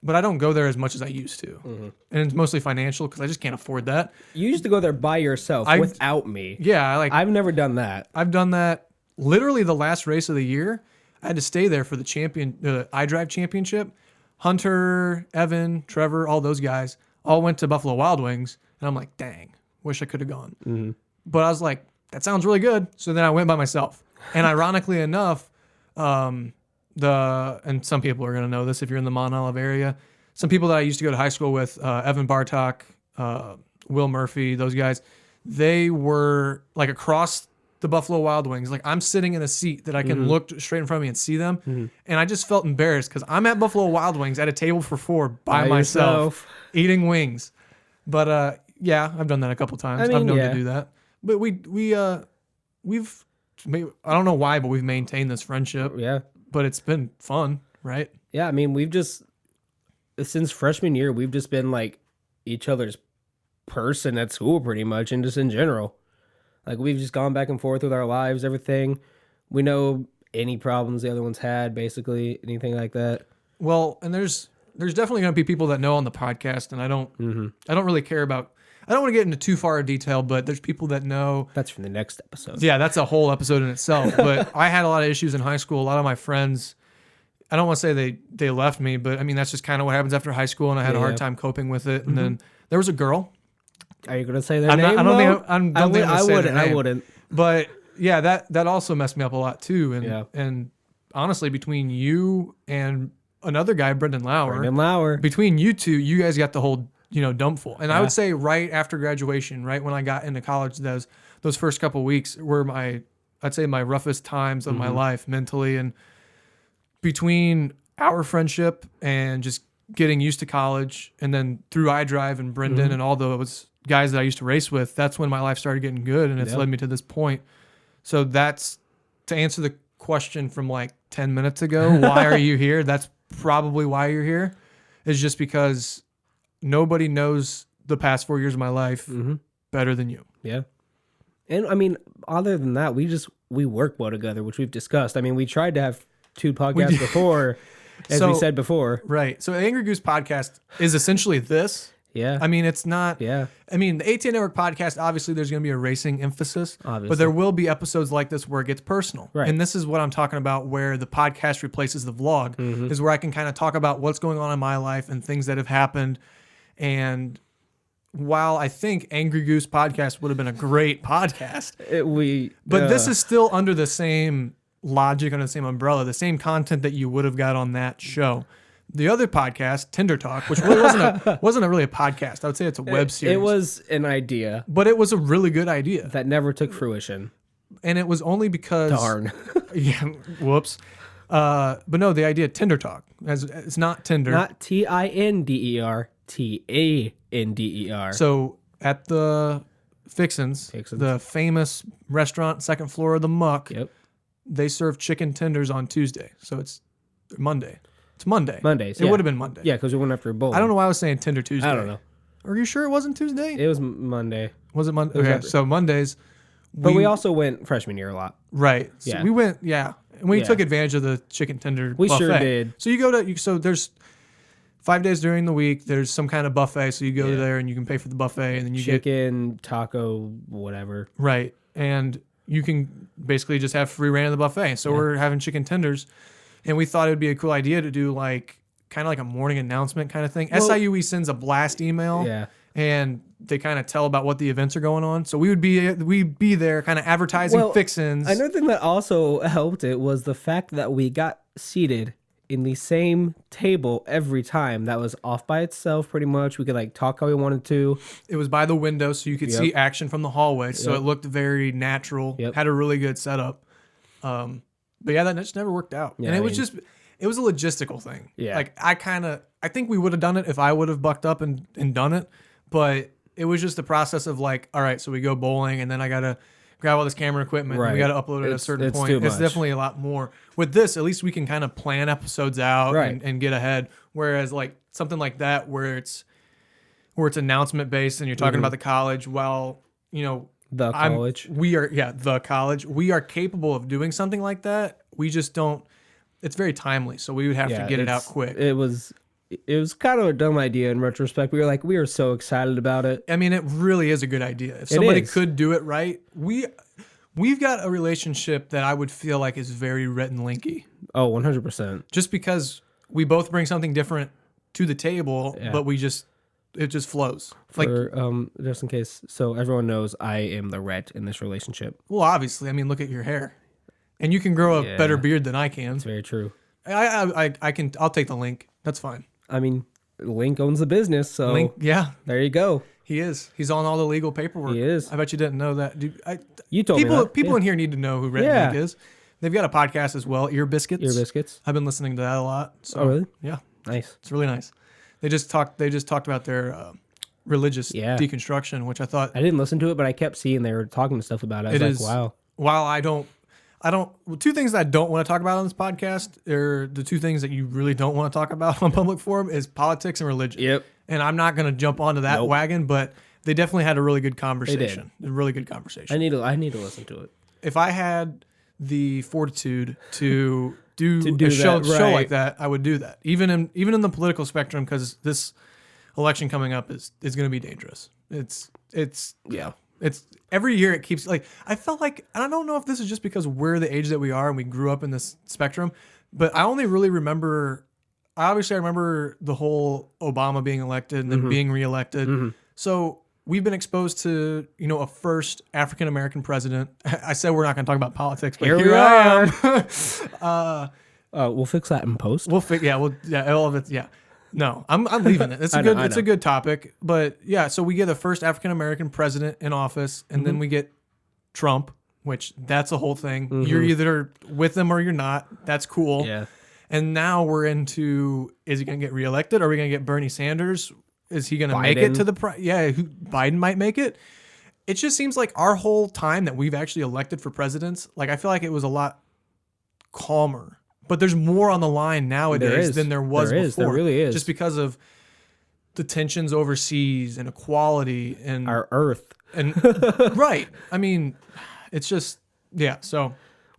Speaker 1: But I don't go there as much as I used to, and it's mostly financial because I just can't afford that.
Speaker 2: You used to go there by yourself without me.
Speaker 1: Yeah,
Speaker 2: I've never done that.
Speaker 1: I've done that. Literally, the last race of the year, I had to stay there for the iDrive championship. Hunter, Evan, Trevor, all those guys all went to Buffalo Wild Wings, and I'm like, dang, wish I could have gone. But I was like, that sounds really good. So then I went by myself. And ironically enough, and some people are going to know this if you're in the Mont Olive area, some people that I used to go to high school with, Evan Bartok, Will Murphy, those guys, they were like across the Buffalo Wild Wings. Like I'm sitting in a seat that I can look straight in front of me and see them. And I just felt embarrassed because I'm at Buffalo Wild Wings at a table for 4 by myself eating wings. But yeah, I've done that a couple times. I've known to do that. But we've I don't know why, but we've maintained this friendship.
Speaker 2: Yeah.
Speaker 1: But it's been fun, right?
Speaker 2: Yeah, I mean, since freshman year, we've just been like each other's person at school pretty much, and just in general. Like we've just gone back and forth with our lives, everything. We know any problems the other one's had, basically, anything like that.
Speaker 1: Well, and there's definitely going to be people that know on the podcast, and I don't really care about. I don't want to get into too far of detail, but there's people that know.
Speaker 2: That's for the next episode.
Speaker 1: Yeah, that's a whole episode in itself. But I had a lot of issues in high school. A lot of my friends, I don't want to say they left me, but I mean that's just kind of what happens after high school, and I had a hard time coping with it. And then there was a girl.
Speaker 2: Are you gonna say their name? I wouldn't.
Speaker 1: But yeah, that also messed me up a lot too. And honestly, between you and another guy, Brendan Lauer, between you two, you guys got the whole dump full. And I would say right after graduation, right when I got into college, those first couple of weeks were I'd say my roughest times of my life mentally. And between our friendship and just getting used to college, and then through iDrive and Brendan and all those guys that I used to race with, that's when my life started getting good, and it's led me to this point. So that's to answer the question from like 10 minutes ago. Why are you here? That's probably why you're here. Is just because nobody knows the past 4 years of my life better than you.
Speaker 2: Yeah. And I mean, other than that, we work well together, which we've discussed. I mean, we tried to have 2 podcasts before, As we said before.
Speaker 1: Right. So Angry Goose podcast is essentially this.
Speaker 2: Yeah.
Speaker 1: I mean, it's not.
Speaker 2: Yeah.
Speaker 1: I mean, the ATN Network podcast, obviously, there's going to be a racing emphasis.
Speaker 2: Obviously.
Speaker 1: But there will be episodes like this where it gets personal.
Speaker 2: Right.
Speaker 1: And this is what I'm talking about, where the podcast replaces the vlog, is where I can kind of talk about what's going on in my life and things that have happened. And while I think Angry Goose podcast would have been a great podcast, but this is still under the same logic, under the same umbrella, the same content that you would have got on that show. The other podcast, Tinder Talk, which really wasn't really a podcast. I would say it's a web series.
Speaker 2: It was an idea,
Speaker 1: but it was a really good idea
Speaker 2: that never took fruition.
Speaker 1: And it was only because
Speaker 2: Darn.
Speaker 1: Yeah, whoops. But no, the idea Tinder Talk, it's not Tinder,
Speaker 2: not Tinder, Tander.
Speaker 1: So at the Fixins, the famous restaurant, second floor of the Muck, they serve chicken tenders on Tuesday. So it's Monday. It's Monday.
Speaker 2: Mondays.
Speaker 1: It would have been Monday.
Speaker 2: Yeah, because we went after a bowl.
Speaker 1: I don't know why I was saying Tinder Tuesday.
Speaker 2: I don't know.
Speaker 1: Are you sure it wasn't Tuesday?
Speaker 2: It was Monday.
Speaker 1: Was it Monday? Okay, so Mondays.
Speaker 2: But we also went freshman year a lot.
Speaker 1: Right. So
Speaker 2: Yeah.
Speaker 1: we went, and we took advantage of the chicken tender
Speaker 2: We
Speaker 1: buffet.
Speaker 2: sure did.
Speaker 1: So you go to, so there's 5 days during the week, there's some kind of buffet. So you go there and you can pay for the buffet and then you get
Speaker 2: chicken, taco, whatever.
Speaker 1: Right. And you can basically just have free reign of the buffet. So we're having chicken tenders. And we thought it would be a cool idea to do kind of like a morning announcement kind of thing.
Speaker 2: Well,
Speaker 1: SIUE sends a blast email and they kind of tell about what the events are going on. So we'd be there kind of advertising Fixins.
Speaker 2: Another thing that also helped it was the fact that we got seated in the same table every time. That was off by itself pretty much. We could talk how we wanted to.
Speaker 1: It was by the window so you could see action from the hallway. So it looked very natural. Had a really good setup. But yeah, that just never worked out.
Speaker 2: Yeah,
Speaker 1: and it was a logistical thing.
Speaker 2: Yeah.
Speaker 1: I think we would have done it if I would have bucked up and done it. But it was just the process of all right, so we go bowling and then I got to grab all this camera equipment and we got to upload it at a certain point. It's definitely a lot more. With this, at least we can kind of plan episodes out and get ahead. Whereas something like that where it's announcement based and you're talking about the college,
Speaker 2: The college.
Speaker 1: The college. We are capable of doing something like that. We just don't. It's very timely, so we would have to get it out quick.
Speaker 2: It was kind of a dumb idea in retrospect. We were so excited about it.
Speaker 1: I mean, it really is a good idea. If somebody could do it right, we've got a relationship that I would feel like is very Rhett and Linky.
Speaker 2: Oh, 100%.
Speaker 1: Just because we both bring something different to the table, but it just flows.
Speaker 2: Just in case, so everyone knows I am the Rhett in this relationship.
Speaker 1: Well, obviously, I mean, look at your hair, and you can grow a better beard than I can.
Speaker 2: That's very true.
Speaker 1: I can. I'll take the link. That's fine.
Speaker 2: I mean, Link owns the business, so
Speaker 1: Link,
Speaker 2: there you go.
Speaker 1: He is. He's on all the legal paperwork.
Speaker 2: He is.
Speaker 1: I bet you didn't know that. Dude,
Speaker 2: you told me that.
Speaker 1: People in here need to know who Rhett and Link is. They've got a podcast as well, Ear Biscuits.
Speaker 2: Ear Biscuits.
Speaker 1: I've been listening to that a lot. So,
Speaker 2: oh, really?
Speaker 1: Yeah.
Speaker 2: Nice.
Speaker 1: It's really nice. They just talked about their religious deconstruction, which I thought.
Speaker 2: I didn't listen to it, but I kept seeing they were talking stuff about it. I was wow.
Speaker 1: While I don't. Two things that I don't want to talk about on this podcast are the two things that you really don't want to talk about on public forum is politics and religion.
Speaker 2: Yep.
Speaker 1: And I'm not going to jump onto that wagon, but they definitely had a really good conversation. A really good conversation.
Speaker 2: I need to listen to it.
Speaker 1: If I had the fortitude to do
Speaker 2: do
Speaker 1: a show
Speaker 2: that,
Speaker 1: like that, I would do that. Even in the political spectrum, because this election coming up is going to be dangerous. It's every year it keeps I felt like, and I don't know if this is just because we're the age that we are and we grew up in this spectrum, but I only really remember. I remember the whole Obama being elected and then being reelected. Mm-hmm. So we've been exposed to a first African American president. I said we're not going to talk about politics, but here I am.
Speaker 2: We'll fix that in post.
Speaker 1: All of it. Yeah. No, I'm leaving it. It's a good topic, but yeah. So we get the first African American president in office, and then we get Trump, which that's a whole thing. Mm-hmm. You're either with him or you're not. That's cool.
Speaker 2: Yeah.
Speaker 1: And now we're into: is he going to get reelected? Are we going to get Bernie Sanders? Is he going to make it to the? Biden might make it. It just seems like our whole time that we've actually elected for presidents, I feel like it was a lot calmer. But there's more on the line nowadays than there was before.
Speaker 2: There really is.
Speaker 1: Just because of the tensions overseas and equality and
Speaker 2: our Earth.
Speaker 1: And right. I mean, it's just so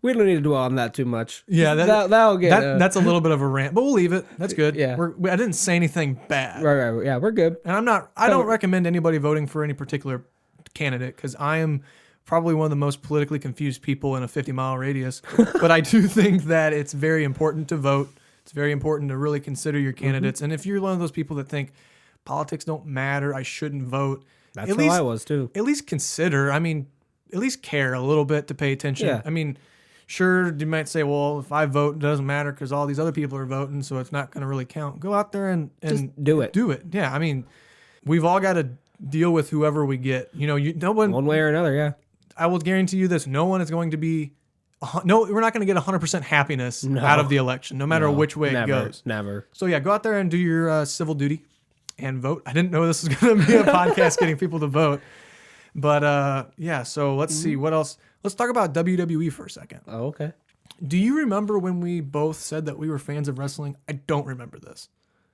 Speaker 2: We don't need to dwell on that too much.
Speaker 1: Yeah,
Speaker 2: that'll get.
Speaker 1: That's a little bit of a rant, but we'll leave it. That's good.
Speaker 2: Yeah.
Speaker 1: I didn't say anything bad.
Speaker 2: Right. Yeah, we're good.
Speaker 1: And I don't recommend anybody voting for any particular candidate because I am probably one of the most politically confused people in a 50-mile radius. But I do think that it's very important to vote. It's very important to really consider your candidates. And if you're one of those people that think politics don't matter, I shouldn't vote.
Speaker 2: That's how I was too.
Speaker 1: At least consider. I mean, at least care a little bit to pay attention.
Speaker 2: Yeah.
Speaker 1: I mean, sure, you might say, well, if I vote, it doesn't matter because all these other people are voting, so it's not going to really count. Go out there and
Speaker 2: Just do it.
Speaker 1: Do it. Yeah. I mean, we've all got to deal with whoever we get. You know, no one.
Speaker 2: One way or another, yeah.
Speaker 1: I will guarantee you this: no one is going to be. No, we're not going to get 100% happiness out of the election, no matter which way it goes.
Speaker 2: Never.
Speaker 1: So yeah, go out there and do your civil duty and vote. I didn't know this was going to be a podcast getting people to vote, but yeah. So let's see what else. Let's talk about WWE for a second.
Speaker 2: Oh, okay.
Speaker 1: Do you remember when we both said that we were fans of wrestling? I don't remember this.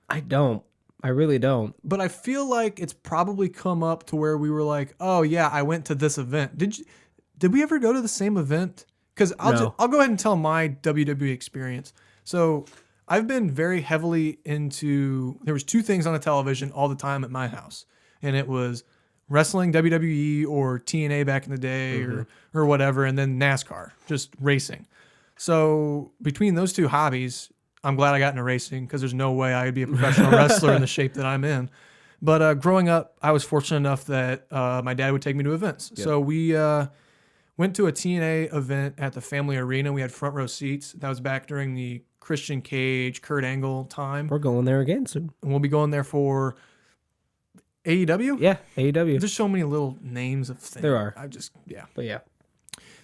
Speaker 2: I don't. I really don't.
Speaker 1: But I feel like it's probably come up to where we were like, oh yeah, I went to this event. Did we ever go to the same event? Because I'll go ahead and tell my WWE experience. So I've been very heavily into, there was two things on the television all the time at my house. And it was wrestling, WWE, or TNA back in the day, or whatever, and then NASCAR, just racing. So between those two hobbies, I'm glad I got into racing because there's no way I would be a professional wrestler in the shape that I'm in. But growing up, I was fortunate enough that my dad would take me to events. Yep. So we went to a TNA event at the Family Arena. We had front row seats. That was back during the Christian Cage, Kurt Angle time.
Speaker 2: We're going there again soon.
Speaker 1: And we'll be going there for AEW?
Speaker 2: Yeah, AEW.
Speaker 1: There's so many little names of things.
Speaker 2: There are.
Speaker 1: But yeah.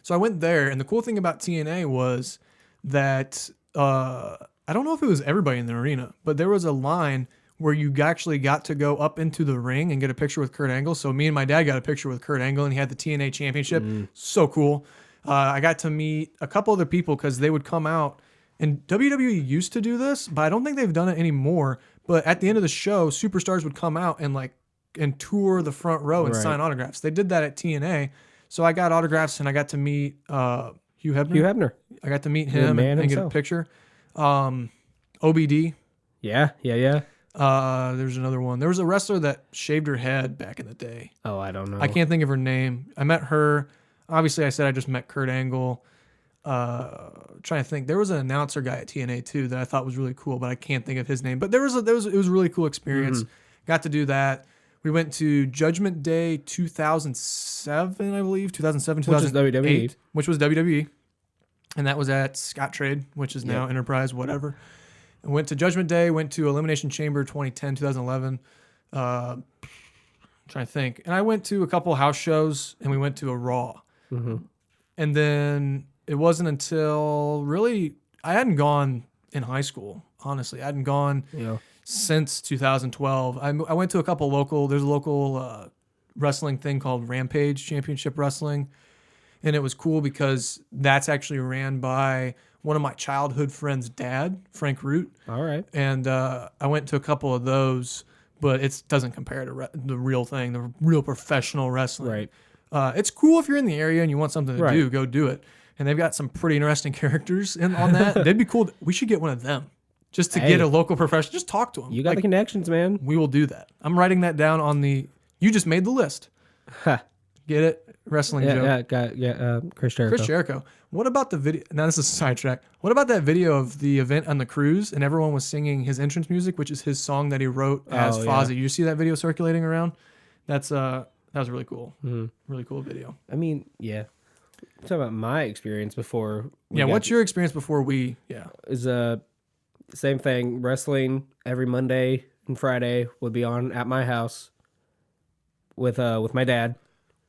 Speaker 1: So I went there, and the cool thing about TNA was that I don't know if it was everybody in the arena, but there was a line where you actually got to go up into the ring and get a picture with Kurt Angle. So me and my dad got a picture with Kurt Angle, and he had the TNA championship. So cool. I got to meet a couple other people because they would come out, and WWE used to do this, but I don't think they've done it anymore. But at the end of the show, superstars would come out and tour the front row and sign autographs. They did that at TNA. So I got autographs, and I got to meet Hugh Hebner. I got to meet him and get a picture. OBD.
Speaker 2: Yeah.
Speaker 1: There's another one. There was a wrestler that shaved her head back in the day.
Speaker 2: Oh, I don't know.
Speaker 1: I can't think of her name. I met her. Obviously, I said I just met Kurt Angle. Trying to think. There was an announcer guy at TNA too that I thought was really cool, but I can't think of his name. But it was a really cool experience. Got to do that. We went to Judgment Day 2007, I believe. 2007, 2008. Which was WWE. And that was at Scott Trade, which is now Enterprise, whatever. I went to Judgment Day, went to Elimination Chamber 2010, 2011. Trying to think. And I went to a couple house shows, and we went to a Raw. And then it wasn't until really, I hadn't gone in high school, honestly. I hadn't gone since 2012. I went to a couple there's a local wrestling thing called Rampage Championship Wrestling. And it was cool because that's actually ran by one of my childhood friends' dad, Frank Root.
Speaker 2: All right.
Speaker 1: And I went to a couple of those, but it doesn't compare to the real thing, the real professional wrestling.
Speaker 2: Right.
Speaker 1: It's cool if you're in the area and you want something to do, go do it. And they've got some pretty interesting characters on that. They'd be cool. We should get one of them just to get a local professional. Just talk to them.
Speaker 2: You got the connections, man.
Speaker 1: We will do that. I'm writing that down on you just made the list. Get it? Wrestling joke.
Speaker 2: Chris Jericho.
Speaker 1: Chris Jericho. What about the video? Now this is a sidetrack. What about that video of the event on the cruise and everyone was singing his entrance music, which is his song that he wrote as Fozzy? You see that video circulating around? That was really cool. Really cool video.
Speaker 2: I mean, yeah. Talk about my experience before.
Speaker 1: What's your experience before we? Yeah,
Speaker 2: is same thing. Wrestling every Monday and Friday would be on at my house with my dad.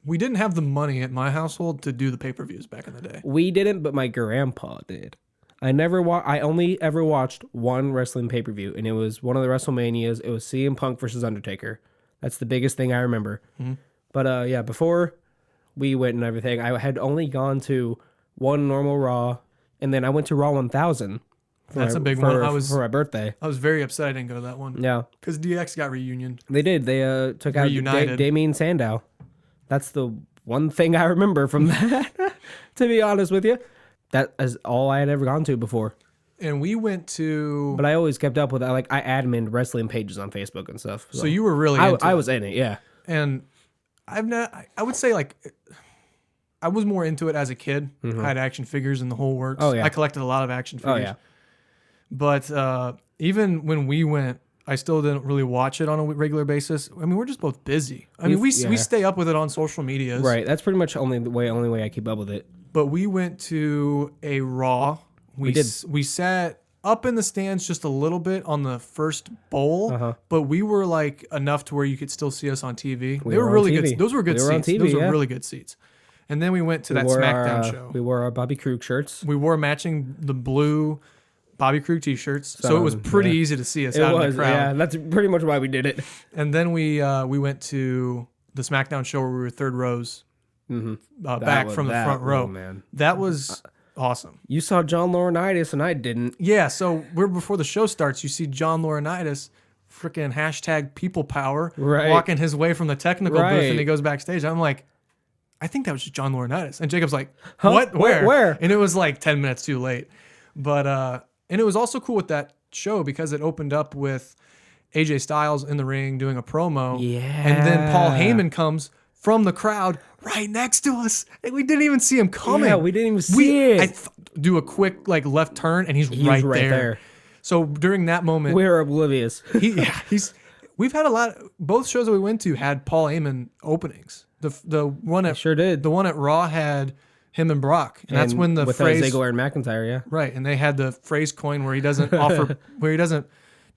Speaker 1: We didn't have the money at my household to do the pay-per-views back in the day.
Speaker 2: We didn't, but my grandpa did. I only ever watched one wrestling pay-per-view, and it was one of the WrestleManias. It was CM Punk versus Undertaker. That's the biggest thing I remember. But before we went and everything, I had only gone to one normal Raw, and then I went to Raw 1000.
Speaker 1: That's a big one.
Speaker 2: For my birthday.
Speaker 1: I was very upset I didn't go to that one.
Speaker 2: Yeah.
Speaker 1: Because DX got reunioned.
Speaker 2: They did. They took out Damien Sandow. That's the one thing I remember from that, to be honest with you. That is all I had ever gone to before.
Speaker 1: And we went to.
Speaker 2: But I always kept up with it. Like, I admin wrestling pages on Facebook and stuff.
Speaker 1: So you were really into
Speaker 2: I
Speaker 1: it.
Speaker 2: was in it, yeah.
Speaker 1: And I would say, like, I was more into it as a kid. I had action figures and the whole works.
Speaker 2: Oh, yeah.
Speaker 1: I collected a lot of action figures.
Speaker 2: Oh, yeah.
Speaker 1: But even when we went, I still didn't really watch it on a regular basis. I mean, we're just both busy. I mean, we stay up with it on social medias.
Speaker 2: Right. That's pretty much only way I keep up with it.
Speaker 1: But we went to a Raw. We did. We sat up in the stands just a little bit on the first bowl, but we were like enough to where you could still see us on TV. They were really good. Those were good seats. Those were really good seats. And then we went to that SmackDown show.
Speaker 2: We wore our Bobby Krug shirts.
Speaker 1: We wore matching the blue Bobby Krug t-shirts, so it was pretty easy to see us out in the crowd.
Speaker 2: Yeah, that's pretty much why we did it.
Speaker 1: And then we went to the SmackDown show where we were third rows, back from the front row.
Speaker 2: Man.
Speaker 1: That was awesome.
Speaker 2: You saw John Laurinaitis and I didn't.
Speaker 1: Yeah, so before the show starts, you see John Laurinaitis, freaking hashtag people power, walking his way from the technical booth, and he goes backstage. I'm like, I think that was just John Laurinaitis. And Jacob's like, what? Where? And it was like 10 minutes too late. But and it was also cool with that show because it opened up with AJ Styles in the ring doing a promo.
Speaker 2: Yeah.
Speaker 1: And then Paul Heyman comes from the crowd right next to us. And we didn't even see him coming.
Speaker 2: Yeah, we didn't even see it.
Speaker 1: Do a quick like left turn and he's right there. So during that moment,
Speaker 2: we're oblivious.
Speaker 1: We've had both shows that we went to had Paul Heyman openings. The one at
Speaker 2: sure did.
Speaker 1: The one at Raw had him and Brock, and that's when the
Speaker 2: with
Speaker 1: phrase
Speaker 2: Ziggler and McIntyre, yeah,
Speaker 1: right. And they had the phrase coin where he doesn't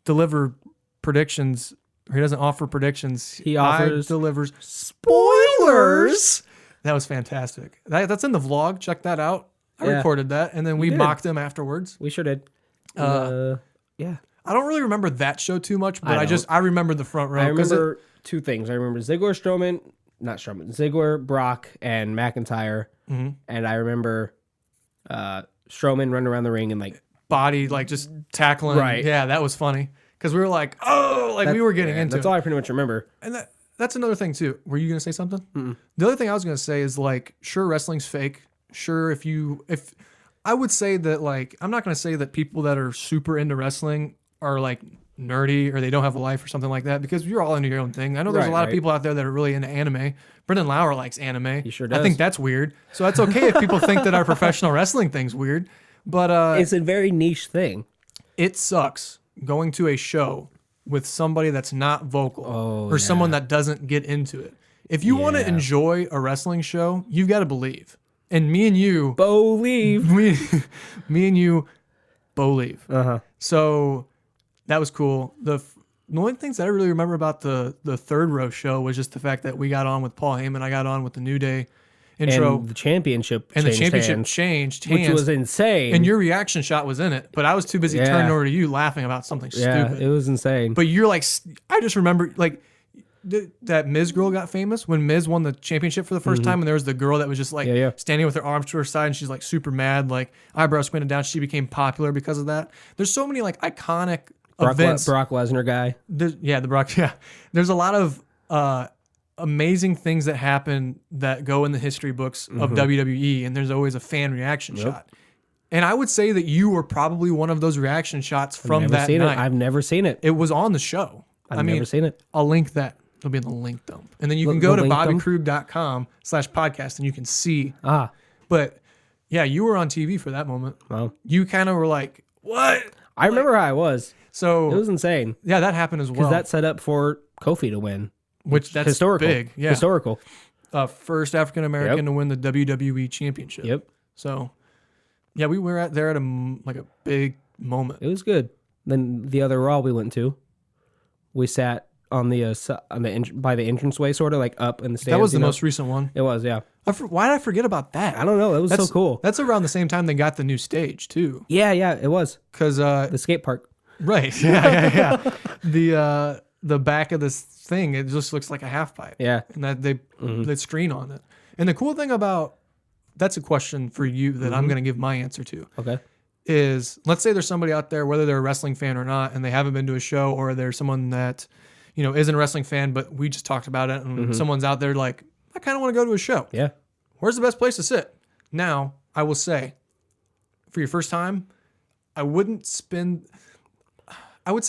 Speaker 1: deliver predictions, or he doesn't offer predictions.
Speaker 2: He
Speaker 1: delivers spoilers. That was fantastic. That's in the vlog. Check that out. I recorded that, and then we mocked him afterwards.
Speaker 2: We sure did. Yeah.
Speaker 1: I don't really remember that show too much, but I remember the front row.
Speaker 2: I remember two things. I remember Ziggler, Brock, and McIntyre. Mm-hmm. And I remember Strowman running around the ring and like
Speaker 1: body, like just tackling.
Speaker 2: Right.
Speaker 1: Yeah, that was funny because we were like, we were getting into it.
Speaker 2: That's all I pretty much remember.
Speaker 1: And that's another thing too. Were you going to say something? Mm-mm. The other thing I was going to say is like, sure, wrestling's fake. Sure, if I would say that, like, I'm not going to say that people that are super into wrestling are like nerdy or they don't have a life or something like that, because you're all into your own thing. I know there's a lot of people out there that are really into anime. Brendan Lauer likes anime.
Speaker 2: He sure does.
Speaker 1: I think that's weird. So that's okay if people think that our professional wrestling thing's weird. But
Speaker 2: it's a very niche thing.
Speaker 1: It sucks going to a show with somebody that's not vocal or someone that doesn't get into it. If you want to enjoy a wrestling show, you've got to believe. And me and you
Speaker 2: believe.
Speaker 1: Me and you believe.
Speaker 2: Uh-huh.
Speaker 1: So that was cool. The only things that I really remember about the third row show was just the fact that we got on with Paul Heyman. I got on with the New Day intro.
Speaker 2: And the championship
Speaker 1: changed hands,
Speaker 2: which was insane.
Speaker 1: And your reaction shot was in it, but I was too busy turning over to you laughing about something stupid.
Speaker 2: It was insane.
Speaker 1: But you're like, I just remember like that Miz girl got famous when Miz won the championship for the first time, and there was the girl that was just like standing with her arms to her side, and she's like super mad, like eyebrows squinted down. She became popular because of that. There's so many like iconic events.
Speaker 2: Brock Lesnar guy.
Speaker 1: The Brock. Yeah, there's a lot of amazing things that happen that go in the history books of WWE, and there's always a fan reaction shot. And I would say that you were probably one of those reaction shots from that night.
Speaker 2: I've never seen it.
Speaker 1: It was on the show.
Speaker 2: I've never seen it.
Speaker 1: I'll link that. It'll be in the link dump. And then you can go to bobbykrug.com/podcast and you can see. But yeah, you were on TV for that moment.
Speaker 2: Wow.
Speaker 1: You kind of were like, what?
Speaker 2: I remember how I was.
Speaker 1: So
Speaker 2: it was insane.
Speaker 1: Yeah, that happened as well.
Speaker 2: Because that set up for Kofi to win.
Speaker 1: Which that's
Speaker 2: historical.
Speaker 1: Big. Yeah.
Speaker 2: Historical.
Speaker 1: First African American to win the WWE championship.
Speaker 2: Yep.
Speaker 1: So yeah, we were there at a big moment.
Speaker 2: It was good. Then the other Raw we went to, we sat on the by the entranceway, sort of like up in the stands.
Speaker 1: That was the most recent one.
Speaker 2: It was, yeah.
Speaker 1: Why did I forget about that?
Speaker 2: I don't know. It was so cool.
Speaker 1: That's around the same time they got the new stage too.
Speaker 2: Yeah, it was.
Speaker 1: Because
Speaker 2: the skate park.
Speaker 1: Right. Yeah. The back of this thing, it just looks like a half pipe.
Speaker 2: Yeah.
Speaker 1: And that they screen on it. And the cool thing about that's a question for you that I'm going to give my answer to.
Speaker 2: Okay.
Speaker 1: Is let's say there's somebody out there, whether they're a wrestling fan or not, and they haven't been to a show, or there's someone that isn't a wrestling fan, but we just talked about it, and someone's out there like, I kind of want to go to a show.
Speaker 2: Yeah.
Speaker 1: Where's the best place to sit? Now, I will say, for your first time, I would say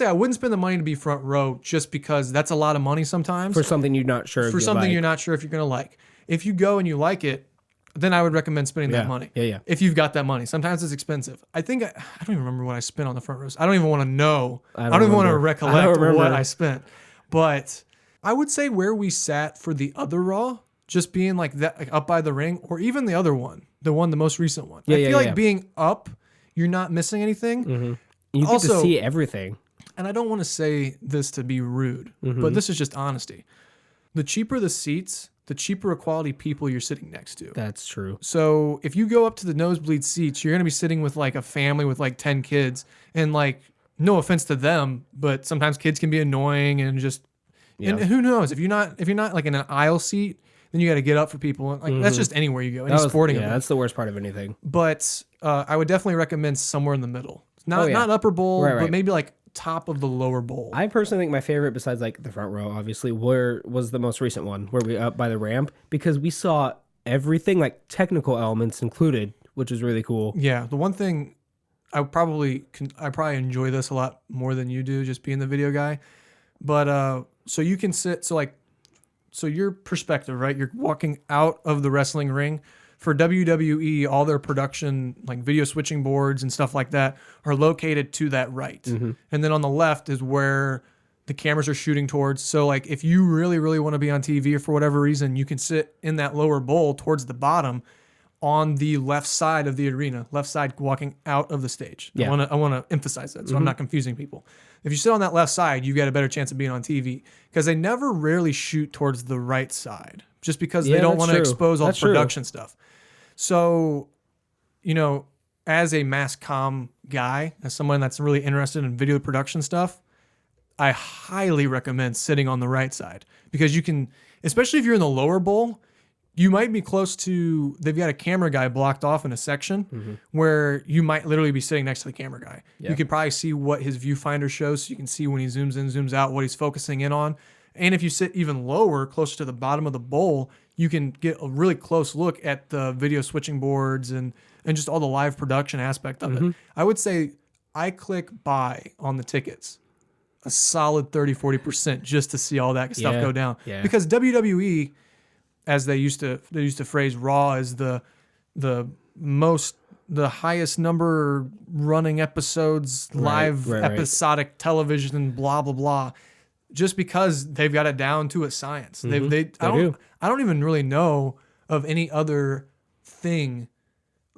Speaker 1: I wouldn't spend the money to be front row just because that's a lot of money sometimes.
Speaker 2: For something you're not sure if
Speaker 1: For
Speaker 2: you
Speaker 1: something
Speaker 2: like.
Speaker 1: you're not sure if you're going to like. If you go and you like it, then I would recommend spending that money.
Speaker 2: Yeah.
Speaker 1: If you've got that money. Sometimes it's expensive. I don't even remember what I spent on the front rows. I don't even want to know. I don't even want to recollect what I spent. But I would say where we sat for the other Raw, just being like that, like up by the ring, or even the other one, the most recent one. I feel like being up, you're not missing anything.
Speaker 2: Mm-hmm. You get to see everything.
Speaker 1: And I don't want to say this to be rude, but this is just honesty. The cheaper the seats, the cheaper a quality people you're sitting next to.
Speaker 2: That's true.
Speaker 1: So if you go up to the nosebleed seats, you're going to be sitting with like a family with like 10 kids. And like, no offense to them, but sometimes kids can be annoying and just, and who knows? If you're not like in an aisle seat, then you got to get up for people. Like that's just anywhere you go, any sporting event.
Speaker 2: That's the worst part of anything.
Speaker 1: But I would definitely recommend somewhere in the middle. Not upper bowl, but maybe like top of the lower bowl.
Speaker 2: I personally think my favorite, besides like the front row, obviously, was the most recent one where we up by the ramp, because we saw everything, like technical elements included, which was really cool.
Speaker 1: Yeah, the one thing I probably enjoy this a lot more than you do, just being the video guy. But so you can sit, so your perspective, right? You're walking out of the wrestling ring. For WWE, all their production, like video switching boards and stuff like that, are located to that right. And then on the left is where the cameras are shooting towards. So like if you really, really want to be on TV or for whatever reason, you can sit in that lower bowl towards the bottom on the left side of the arena, left side walking out of the stage.
Speaker 2: Yeah.
Speaker 1: I want to emphasize that so I'm not confusing people. If you sit on that left side, you get a better chance of being on TV because they never rarely shoot towards the right side just because they don't want to expose all the production stuff. So, as a mass comm guy, as someone that's really interested in video production stuff, I highly recommend sitting on the right side because you can, especially if you're in the lower bowl, you might be close to, they've got a camera guy blocked off in a section where you might literally be sitting next to the camera guy. Yeah. You can probably see what his viewfinder shows, so you can see when he zooms in, zooms out, what he's focusing in on. And if you sit even lower, closer to the bottom of the bowl, you can get a really close look at the video switching boards and just all the live production aspect of it. I would say I click buy on the tickets a solid 30-40% just to see all that stuff go down. Yeah. Because WWE, as they used to phrase Raw, is the highest number running episodes, live episodic television, blah blah blah. Just because they've got it down to a science. I don't even really know of any other thing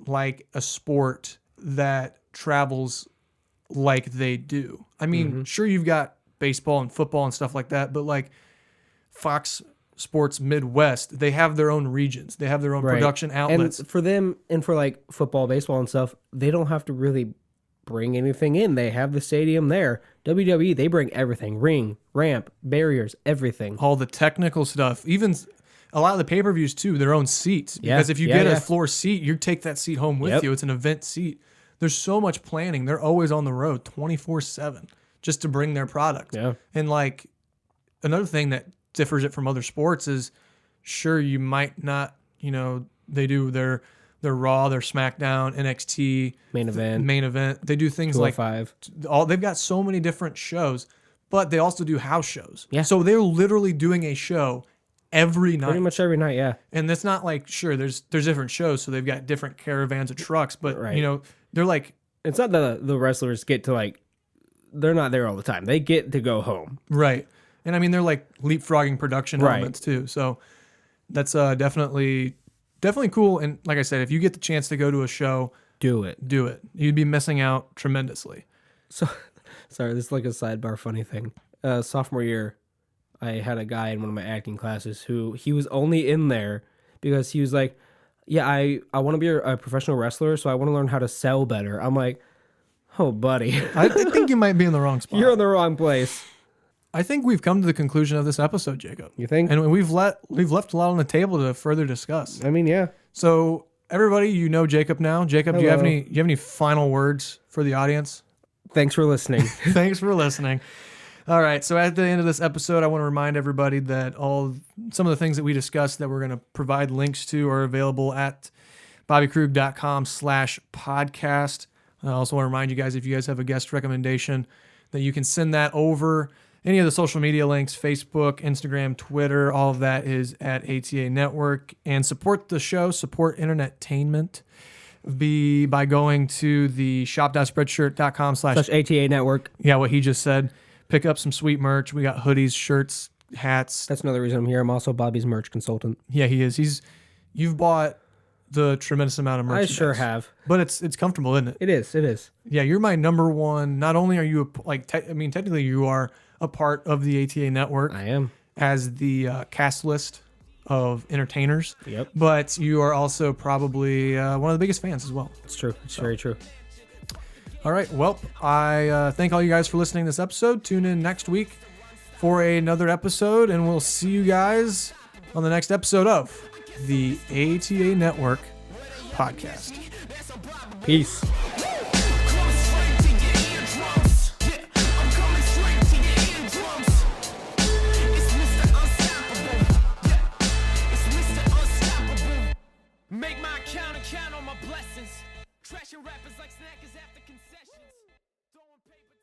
Speaker 1: like a sport that travels like they do. I mean, sure, you've got baseball and football and stuff like that, but like Fox Sports Midwest, they have their own regions. They have their own production outlets.
Speaker 2: And for them, and for like football, baseball and stuff, they don't have to really bring anything in. They have the stadium there. WWE, they bring everything. Ring, ramp, barriers, everything.
Speaker 1: All the technical stuff. Even a lot of the pay-per-views too, their own seats. Because if you get a floor seat, you take that seat home with you. It's an event seat. There's so much planning. They're always on the road 24/7 just to bring their product. Yeah. And like another thing that differs it from other sports is, sure, you might not, they do their Raw, their SmackDown, NXT, main event. They do things like they've got so many different shows, but they also do house shows. Yeah. So they're literally doing a show every night.
Speaker 2: Pretty much every night, yeah.
Speaker 1: And that's not like, sure, there's different shows, so they've got different caravans of trucks, but they're like,
Speaker 2: it's not that the wrestlers get to like, they're not there all the time. They get to go home.
Speaker 1: Right. And I mean, they're like leapfrogging production elements too. So that's definitely cool. And like I said, if you get the chance to go to a show,
Speaker 2: do it.
Speaker 1: You'd be missing out tremendously.
Speaker 2: So, sorry, this is like a sidebar funny thing. Sophomore year, I had a guy in one of my acting classes who he was only in there because he was like, yeah, I want to be a professional wrestler, so I want to learn how to sell better. I'm like, oh, buddy.
Speaker 1: I think you might be in the wrong spot.
Speaker 2: You're in the wrong place.
Speaker 1: I think we've come to the conclusion of this episode, Jacob.
Speaker 2: You think?
Speaker 1: And we've left a lot on the table to further discuss.
Speaker 2: I mean, yeah.
Speaker 1: So everybody, Jacob now. Jacob,
Speaker 2: hello.
Speaker 1: do you have any final words for the audience?
Speaker 2: Thanks for listening.
Speaker 1: Thanks for listening. All right. So at the end of this episode, I want to remind everybody that some of the things that we discussed that we're going to provide links to are available at bobbykrug.com/podcast. I also want to remind you guys, if you guys have a guest recommendation, that you can send that over. Any of the social media links, Facebook, Instagram, Twitter, all of that is at ATA Network. And support the show, support Internetainment, by going to the shop.spreadshirt.com/
Speaker 2: ATA Network.
Speaker 1: Yeah, what he just said. Pick up some sweet merch. We got hoodies, shirts, hats.
Speaker 2: That's another reason I'm here. I'm also Bobby's merch consultant.
Speaker 1: Yeah, he is. You've bought the tremendous amount of merchandise.
Speaker 2: I sure have.
Speaker 1: But it's comfortable, isn't it?
Speaker 2: It is.
Speaker 1: Yeah, you're my number one. Not only are you technically you are a part of the ATA Network.
Speaker 2: I am.
Speaker 1: As the cast list of entertainers.
Speaker 2: Yep.
Speaker 1: But you are also probably one of the biggest fans as well.
Speaker 2: It's true. It's very true.
Speaker 1: All right. Well, I thank all you guys for listening to this episode. Tune in next week for another episode, and we'll see you guys on the next episode of the ATA Network podcast.
Speaker 2: Peace.
Speaker 3: Make my account and count on my blessings. Trashing rappers like snackers after concession.